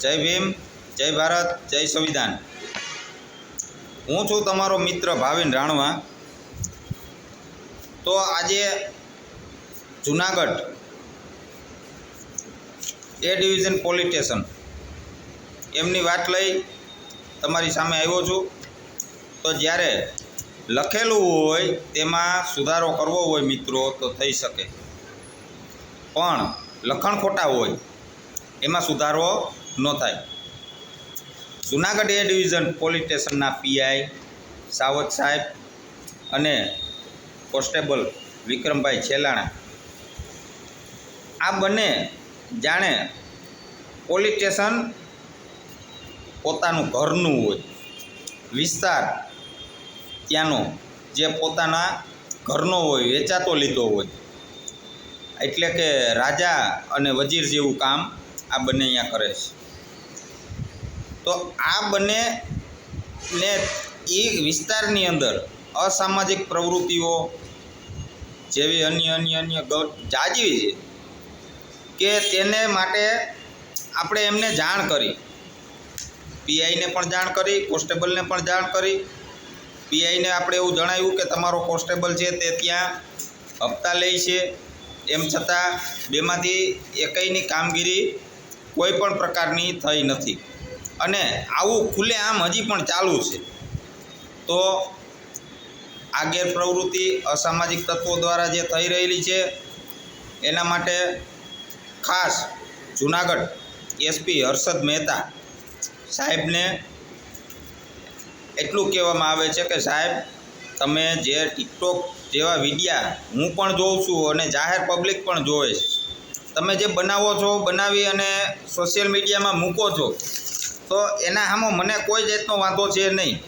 જય ભીમ, જય ભારત, જય સંવિધાન। હું છું તમારો મિત્ર ભાવિન રાણવા। તો આજે જૂનાગઢ એ ડિવિઝન પોલીસ સ્ટેશન એમની વાત લઈ તમારી સામે આવ્યો છું। તો જ્યારે લખેલું હોય તેમાં સુધારો કરવો હોય મિત્રો તો થઈ શકે, પણ લખાણ ખોટા હોય એમાં સુધારો ન થાય। જૂનાગઢ એ ડિવિઝન પોલીસ સ્ટેશનના પીઆઈ સાવત સાહેબ અને કોન્સ્ટેબલ વિક્રમભાઈ છેલાણા આ બંને જાણે પોલીસ સ્ટેશન પોતાનું ઘરનું હોય, વિસ્તાર ત્યાંનો જે પોતાના ઘરનો હોય, વેચાતો લીધો હોય, એટલે કે રાજા અને વજીર જેવું કામ આ બંને અહીંયા કરે છે। તો આ બંનેને એ વિસ્તારની અંદર અસામાજિક પ્રવૃત્તિઓ જેવી અન્ય જાજી છે કે તેને માટે આપણે એમને જાણ કરી, પીઆઈને પણ જાણ કરી, કોન્સ્ટેબલને પણ જાણ કરી। પીઆઈને આપણે એવું જણાવ્યું કે તમારો કોન્સ્ટેબલ છે તે ત્યાં હપ્તા લે છે, એમ છતાં બેમાંથી એકયની કામગીરી કોઈ પણ પ્રકારની થઈ નથી અને આવું ખુલ્લેઆમ હજી પણ ચાલુ છે। તો આ ગેરપ્રવૃત્તિ અસામાજિક તત્વો દ્વારા જે થઈ રહેલી છે એના માટે ખાસ જૂનાગઢ એસપી હર્ષદ મહેતા સાહેબને એટલું કહેવામાં આવે છે કે સાહેબ, તમે જે ટિકટોક જેવા વિડીયા હું પણ જોઉં છું અને જાહેર પબ્લિક પણ જોવે છે, તમે જે બનાવો છો, બનાવી અને સોશિયલ મીડિયામાં મૂકો છો, તો એના સામે મને કોઈ જાતનો વાંધો છે નહીં।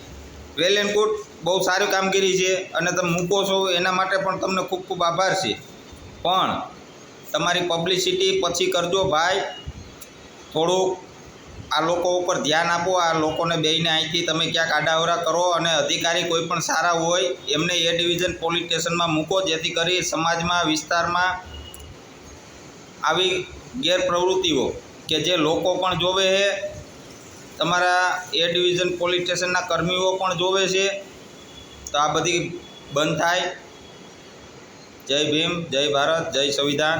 વેલ એન્ડ ગુડ, બહુ સારી કામગીરી છે અને તમે મૂકો છો એના માટે પણ તમને ખૂબ ખૂબ આભાર છે, પણ તમારી પબ્લિસિટી પછી કરજો ભાઈ। થોડુંક આ લોકો ઉપર ધ્યાન આપો, આ લોકોને બેયને અહીંથી તમે ક્યાંક આડાવરા કરો અને અધિકારી કોઈ પણ સારા હોય એમને એ ડિવિઝન પોલીસ સ્ટેશનમાં મૂકો, જેથી કરી સમાજમાં, વિસ્તારમાં આવી ગેરપ્રવૃત્તિઓ કે જે લોકો પણ જોવે છે, તમારા એ ડિવિઝન પોલીસ સ્ટેશનના કર્મીઓ પણ જોવે છે, તો આ બધી બંધ થાય। જય ભીમ, જય ભારત, જય સંવિધાન।